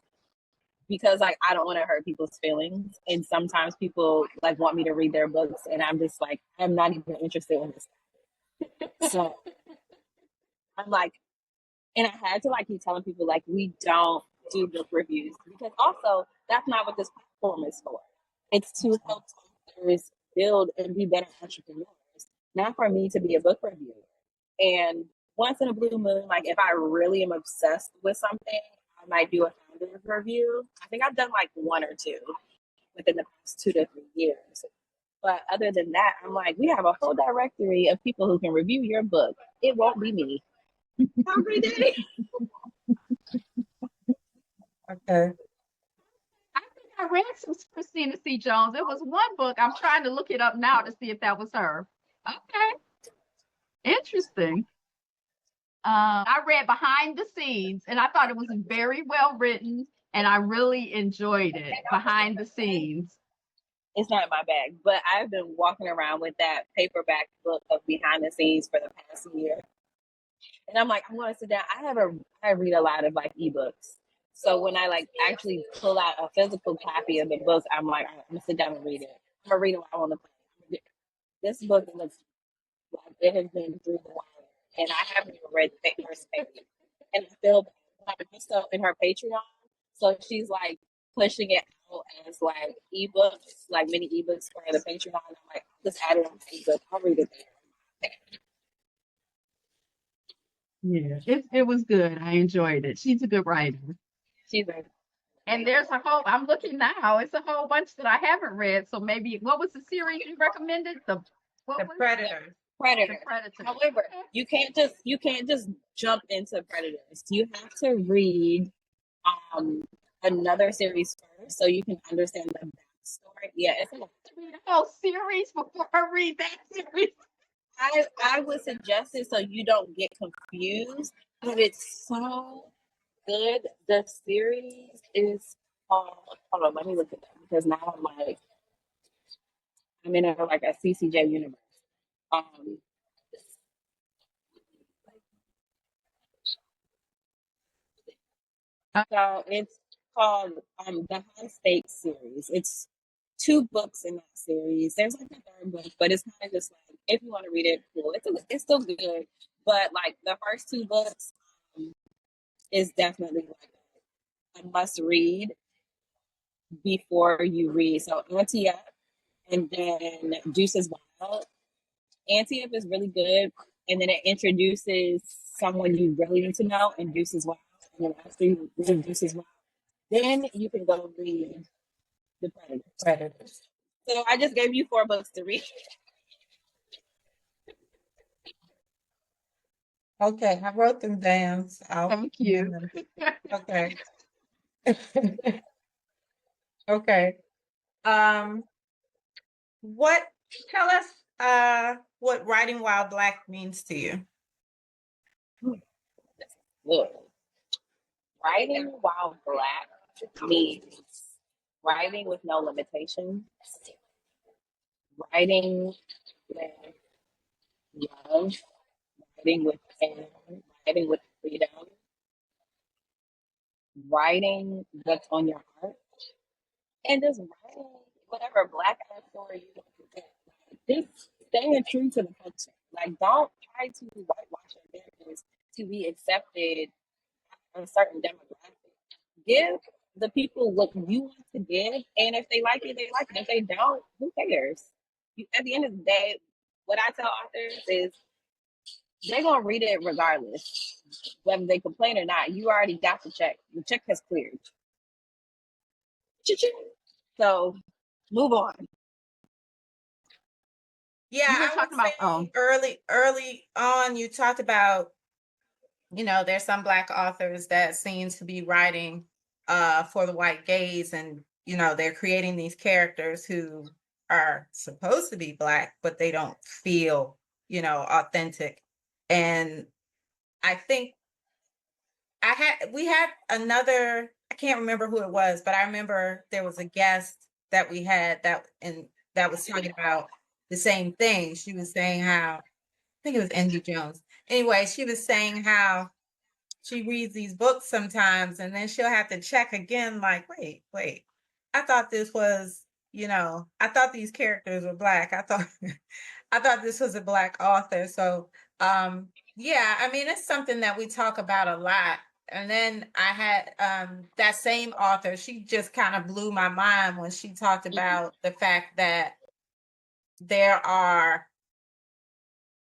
because like I don't want to hurt people's feelings. And sometimes people like want me to read their books, and I'm just like, I'm not even interested in this. So I'm like, and I had to like keep telling people like we don't do book reviews because also that's not what this platform is for. It's to help authors build and be better entrepreneurs, not for me to be a book reviewer. And once in a blue moon, like if I really am obsessed with something, I might do a founder's review. I think I've done like one or two within the past 2 to 3 years. But other than that, I'm like, we have a whole directory of people who can review your book. It won't be me. Every day. Okay. I think I read some Christina C. Jones. It was one book. I'm trying to look it up now to see if that was her. Okay. Interesting. I read Behind the Scenes and I thought it was very well written and I really enjoyed it. Behind the Scenes. It's not my bag, but I've been walking around with that paperback book of Behind the Scenes for the past year. And I'm like, I'm going to sit down. I read a lot of like ebooks. So when I like actually pull out a physical copy of the book, I'm like, right, I'm going to sit down and read it. I'm going to read it while I'm on the plane. This book looks like it has been through the wire. And I haven't even read the first page. And I feel bad. I'm also in her Patreon. So she's like pushing it out as like ebooks, like mini ebooks for the Patreon. I'm like, just add it on my ebook. I'll read it there. Yeah, it was good. I enjoyed it. She's a good writer. She's a And there's a whole, I'm looking now, it's a whole bunch that I haven't read. So maybe, what was the series you recommended? What The was Predators. Predator. The Predator? However, you can't just jump into Predators. You have to read um another series first so you can understand the backstory. Yeah, it's a lot. To read a whole series before I read that series. I would suggest it so you don't get confused, but it's so good. The series is called. Hold on, let me look at that because now I'm in like a CCJ universe. Um, so it's called the High Stakes series. It's two books in that series. There's like a third book, but it's kind of just like if you want to read it, cool. It's still good, but like the first two books is definitely like a must read before you read. So Auntie Up and then Juice is Wild. Auntie Up is really good, and then it introduces someone you really need to know, and Juice is Wild. And then after you read Juice is Wild, then you can go read The Predator. Predators. So I just gave you 4 books to read. Okay, I wrote them down. So Thank you. Okay. Okay. Um, what tell us what writing while black means to you? Look, writing while black means writing with no limitations, writing with love, writing with care, writing with freedom, writing what's on your heart, and just writing whatever black ass story you want to tell. Just staying true to the culture. Like, don't try to whitewash your characters to be accepted in a certain demographic. Give the people what you want to give, and if they like it, they like it. If they don't, who cares? At the end of the day, what I tell authors is they're gonna read it regardless, whether they complain or not. You already got the check. The check has cleared. So move on. Yeah, You were I talking would about, say early on you talked about, there's some black authors that seem to be writing for the white gaze, and they're creating these characters who are supposed to be black, but they don't feel, authentic. And I think we had another, I can't remember who it was, but I remember there was a guest that we had that was talking about the same thing. She was saying how, I think it was Andy Jones. Anyway, she was saying how she reads these books sometimes and then she'll have to check again, like, wait, I thought this was, I thought these characters were black. I thought I thought this was a black author. So yeah, I mean it's something that we talk about a lot. And then I had that same author, she just kind of blew my mind when she talked about the fact that there are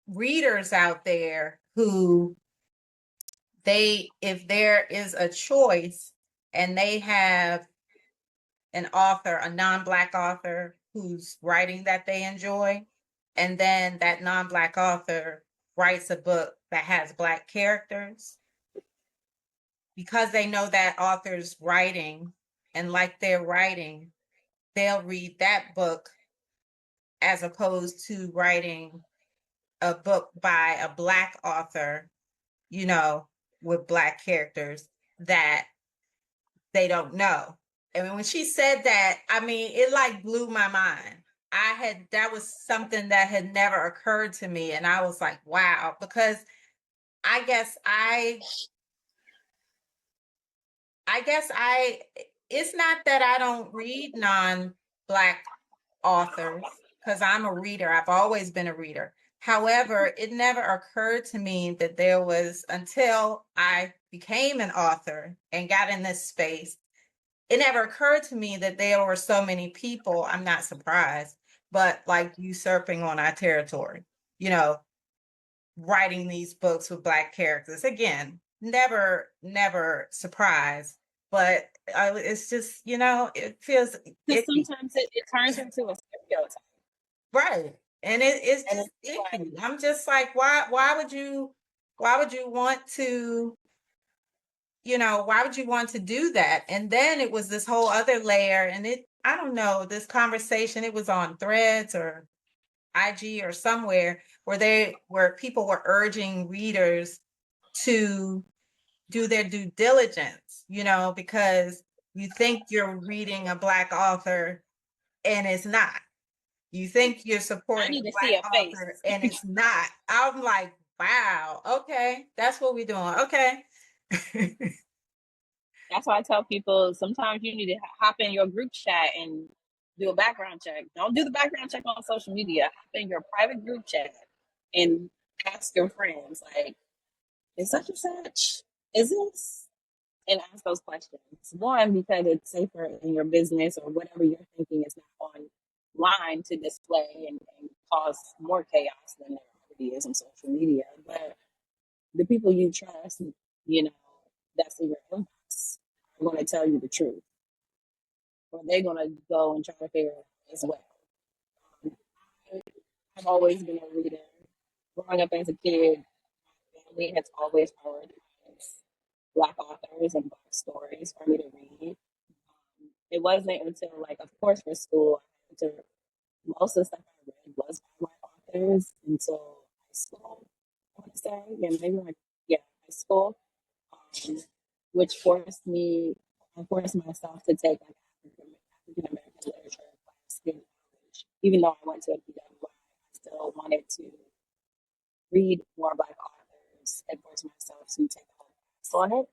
readers out there who if there is a choice and they have an author, a non-black author who's writing that they enjoy, and then that non-black author writes a book that has black characters, because they know that author's writing and like their writing, they'll read that book as opposed to writing a book by a black author, with black characters that they don't know. And when she said that, I mean, it like blew my mind. That was something that had never occurred to me. And I was like, wow, because I guess it's not that I don't read non-black authors, because I'm a reader. I've always been a reader. However, it never occurred to me that there was, until I became an author and got in this space, it never occurred to me that there were so many people, I'm not surprised, but like usurping on our territory, you know, writing these books with black characters. Again, never surprised, but It's just, it feels Because icky. sometimes it turns into a stereotype. Right. And it's And just it's icky. like, I'm just like, why would you want to, why would you want to do that? And then it was this whole other layer, and I don't know, this conversation, it was on Threads or IG or somewhere where people were urging readers to do their due diligence, because you think you're reading a Black author and it's not. You think you're I supporting need a to see Black a face. author and it's not. I'm like, wow, okay, that's what we're doing. Okay. That's why I tell people sometimes you need to hop in your group chat and do a background check. Don't do the background check on social media. Hop in your private group chat and ask your friends, like, is such and such? Is this? And ask those questions. One, because it's safer in your business or whatever you're thinking is not online to display and cause more chaos than there already is on social media. But the people you trust, that's in your inbox are going to tell you the truth, or they're going to go and try to figure it out as well. I've always been a reader. Growing up as a kid, my family has always prioritized Black authors and Black stories for me to read. It wasn't until, like, of course, for school, most of the stuff I read was by Black authors until high school, I want to say. Yeah, maybe high school, um, which I forced myself to take like African American literature class in college. Even though I went to a PWI, I still wanted to read more Black authors and force myself to take a whole class on it.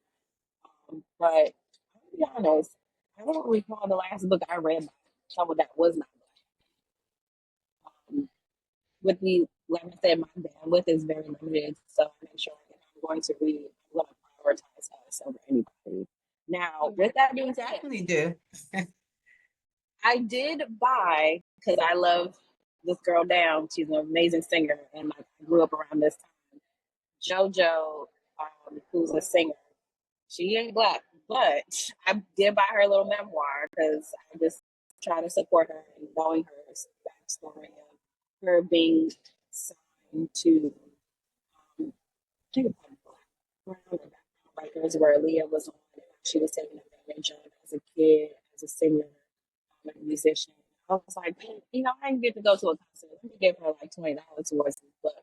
But to be honest, I don't recall the last book I read by someone that was not Black. With me, like I said, my bandwidth is very limited, so I make sure if I'm going to read, I'm going to prioritize us over anybody. Now, with that being said, Definitely do. I did buy, because I love this girl down. She's an amazing singer, and like I grew up around this time. JoJo, who's a singer, she ain't Black, but I did buy her little memoir because I just try to support her and knowing her backstory of her being signed to, I think it's like Black Records, where Leah was on. She was taking advantage of as a kid, as a singer, a musician. I was like, I didn't get to go to a concert. Let me give her like $20 towards this book.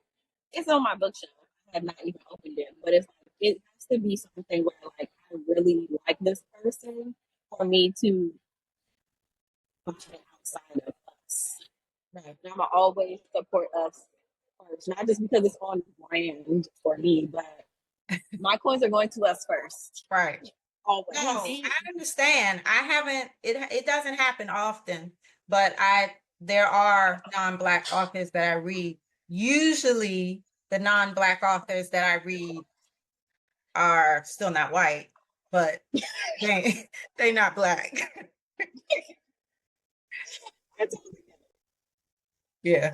It's on my bookshelf. I have not even opened it, but it's like it has to be something where like I really like this person for me to find it outside of us. Right. And I'm gonna always support us first, not just because it's on brand for me, but my coins are going to us first. Right. Always. No, I understand. I haven't, it doesn't happen often, but there are non-Black authors that I read. Usually the non-Black authors that I read are still not white, but they not Black. Yeah.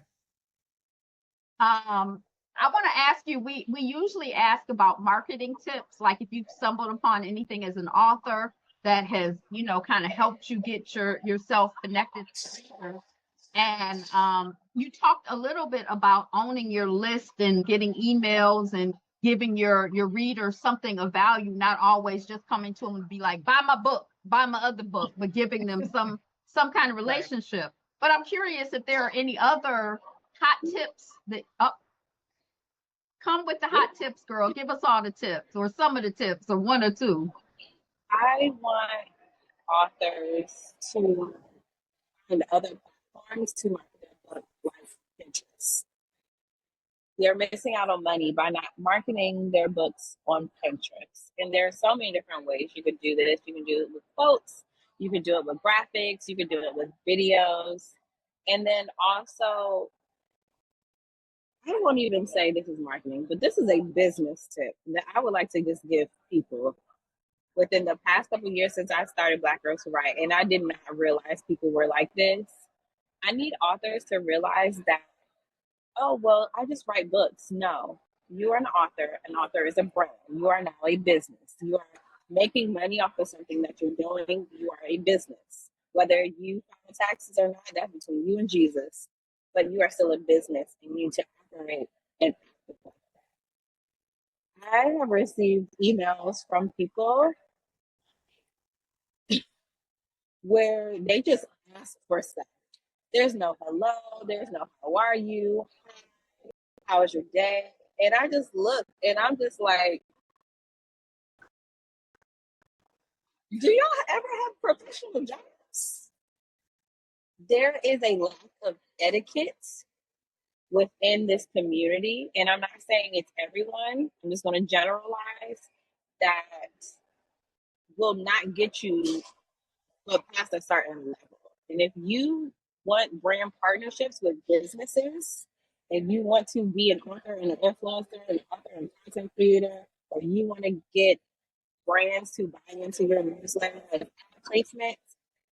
I want to ask you, we usually ask about marketing tips, like if you've stumbled upon anything as an author that has, kind of helped you get yourself connected to readers. And you talked a little bit about owning your list and getting emails and giving your readers something of value, not always just coming to them and be like, buy my book, buy my other book, but giving them some kind of relationship. But I'm curious if there are any other hot tips that come with the hot tips, girl. Give us all the tips, or some of the tips, or one or two. I want authors to find other platforms to market their book, like Pinterest. They're missing out on money by not marketing their books on Pinterest. And there are so many different ways you could do this. You can do it with quotes, you can do it with graphics, you can do it with videos. And then also, I won't even say this is marketing, but this is a business tip that I would like to just give people. Within the past couple of years since I started Black Girls Who Write, and I did not realize people were like this, I need authors to realize that, oh, well, I just write books. No, you are an author. An author is a brand. You are now a business. You are making money off of something that you're doing, you are a business. Whether you file taxes or not, that's between you and Jesus. But you are still a business and you need to operate and act like that. I have received emails from people where they just ask for stuff. There's no hello, there's no how are you, how was your day? And I just look and I'm just like, do y'all ever have professional jobs? There is a lack of etiquette within this community. And I'm not saying it's everyone, I'm just going to generalize that will not get you past a certain level. And if you want brand partnerships with businesses, if you want to be an author and an influencer, an author and content creator, or you want to get brands to buy into your newsletter and placements,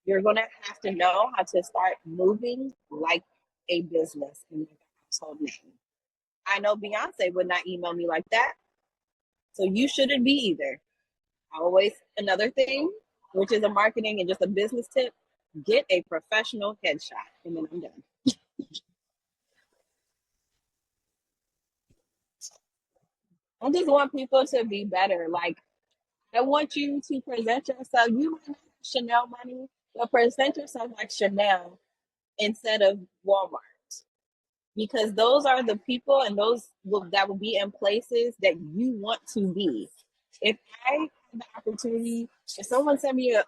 you're going to have to know how to start moving like a business and like a household name. I know Beyonce would not email me like that, so you shouldn't be either. Always another thing, which is a marketing and just a business tip, get a professional headshot, and then I'm done. I just want people to be better. Like, I want you to present yourself. You might not have Chanel money, but present yourself like Chanel instead of Walmart. Because those are the people and that will be in places that you want to be. If I have the opportunity, if someone sent me a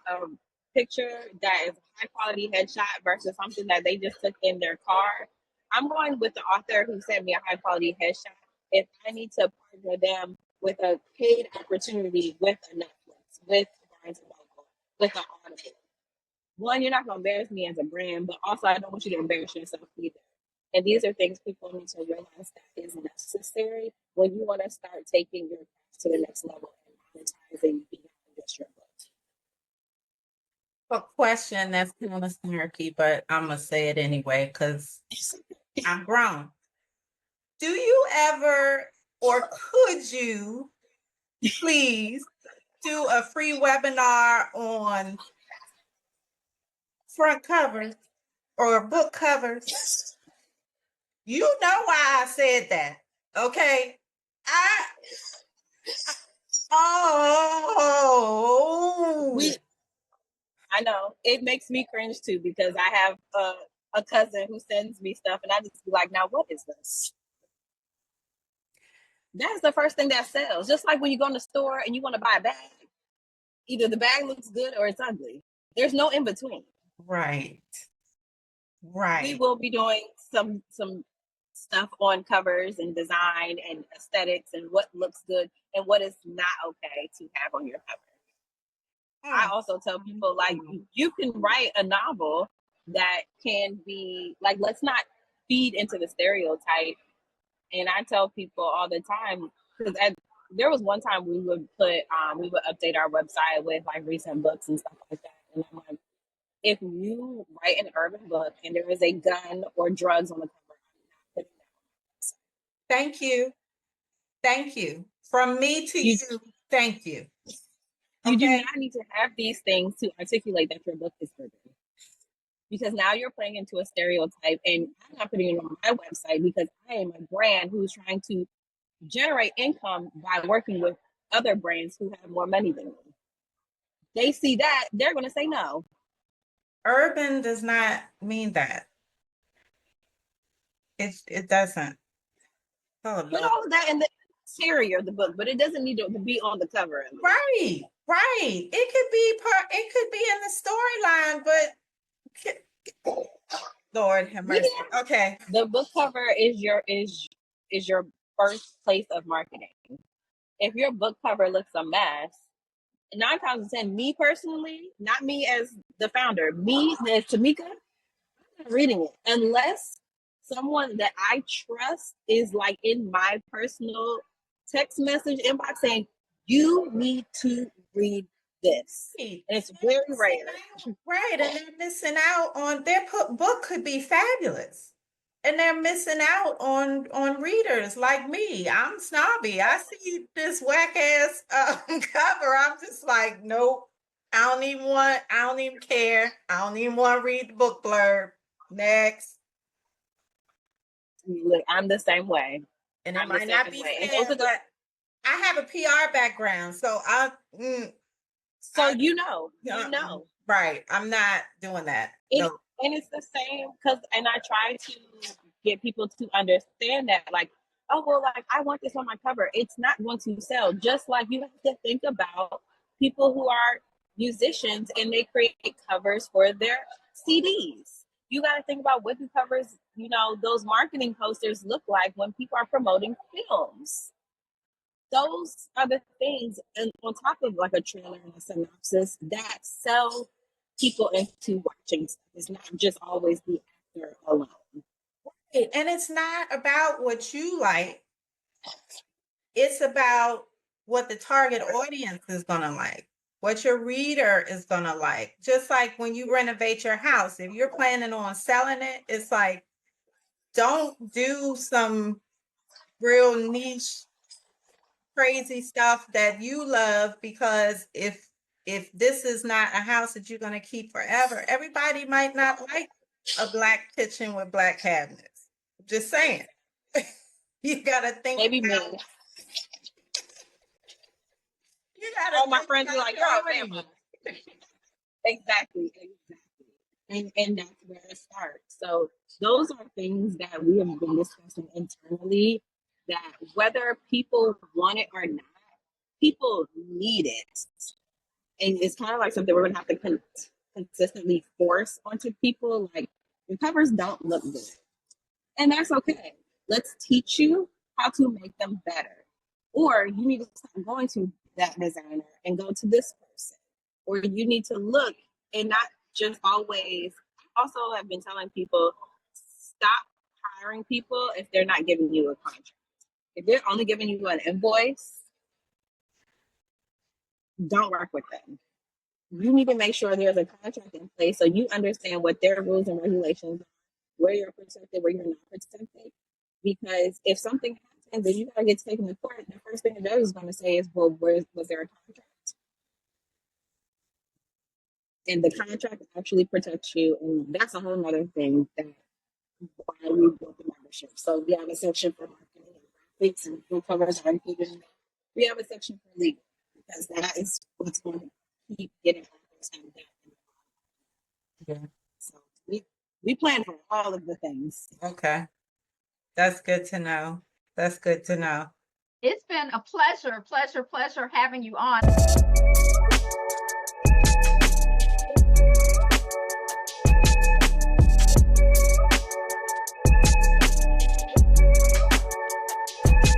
picture that is a high quality headshot versus something that they just took in their car, I'm going with the author who sent me a high quality headshot. If I need to partner them with a paid opportunity with a Netflix, with Barnes and Noble, with an Audible, one, you're not going to embarrass me as a brand, but also I don't want you to embarrass yourself either. And these are things people need to realize that is necessary when you want to start taking your craft to the next level and monetizing beyond just your books. A question that's kind of snarky, but I'm going to say it anyway because I'm grown. Do you ever, or could you please do a free webinar on front covers or book covers? You know why I said that, okay? I know it makes me cringe too because I have a cousin who sends me stuff and I just be like, now what is this? That's the first thing that sells. Just like when you go in the store and you want to buy a bag, either the bag looks good or it's ugly. There's no in between. Right. We will be doing some stuff on covers and design and aesthetics and what looks good and what is not okay to have on your cover. I also tell people, like, you can write a novel that can be like, let's not feed into the stereotype. And I tell people all the time, because there was one time we would update our website with like recent books and stuff like that. And I'm like, if you write an urban book and there is a gun or drugs on the cover, I'm not putting that on my website. Thank you. Thank you. From me to you, thank you. You do not need to have these things to articulate that your book is urban. Because now you're playing into a stereotype, and I'm not putting it on my website because I am a brand who's trying to generate income by working with other brands who have more money than me. They see that, they're going to say no. Urban does not mean that. It doesn't. Oh, put all of that in the interior of the book, but it doesn't need to be on the cover. Right. It could be in the storyline, but Lord have mercy. Okay. The book cover is your first place of marketing. If your book cover looks a mess, 9 times out of 10, me personally, not me as the founder, me as Tamika, I'm not reading it unless someone that I trust is like in my personal text message inbox saying, you need to read this. And it's very rare. Right. And they're missing out on their book could be fabulous. and they're missing out on readers like me. I'm snobby. I see this whack ass cover. I'm just like, nope. I don't even care. I don't even want to read the book blurb. Next. Look, I'm the same way. And it I'm the might not same be way. And fair, those are the but I have a PR background, so so I you know, right. I'm not doing that. it, No. and it's the same and I try to get people to understand that, like, oh well, like I want this on my cover. It's not going to sell. Just like you have to think about people who are musicians and they create covers for their CDs. You got to think about what the covers, you know, those marketing posters look like when people are promoting films. Those are the things, and on top of like a trailer and a synopsis, that sell people into watching stuff. It's not just always the actor alone. And it's not about what you like. It's about what the target audience is going to like, what your reader is going to like. Just like when you renovate your house, if you're planning on selling it, it's like, don't do some real niche, crazy stuff that you love, because if this is not a house that you're going to keep forever, everybody might not like a black kitchen with black cabinets. Just saying. You got to think. Maybe me. You got to. All my friends are like, "You're a vampire." Exactly. And that's where it starts. So those are things that we have been discussing internally, that whether people want it or not, people need it. And it's kind of like something we're going to have to consistently force onto people. Like, your covers don't look good. And that's okay. Let's teach you how to make them better. Or you need to stop going to that designer and go to this person. Or you need to look and not just always. I also have been telling people, stop hiring people if they're not giving you a contract. If they're only giving you an invoice, don't work with them. You need to make sure there's a contract in place so you understand what their rules and regulations are, where you're protected, where you're not protected. Because if something happens and you gotta get taken to court, the first thing the judge is going to say is, well, was there a contract? And the contract actually protects you, and that's a whole other thing, that why we built the membership. So we have a section for marketing and graphics, and full covers are included in that. We have a section for legal, because that is what's going to keep getting authors and that. Yeah. So we plan for all of the things. Okay. That's good to know. That's good to know. It's been a pleasure having you on.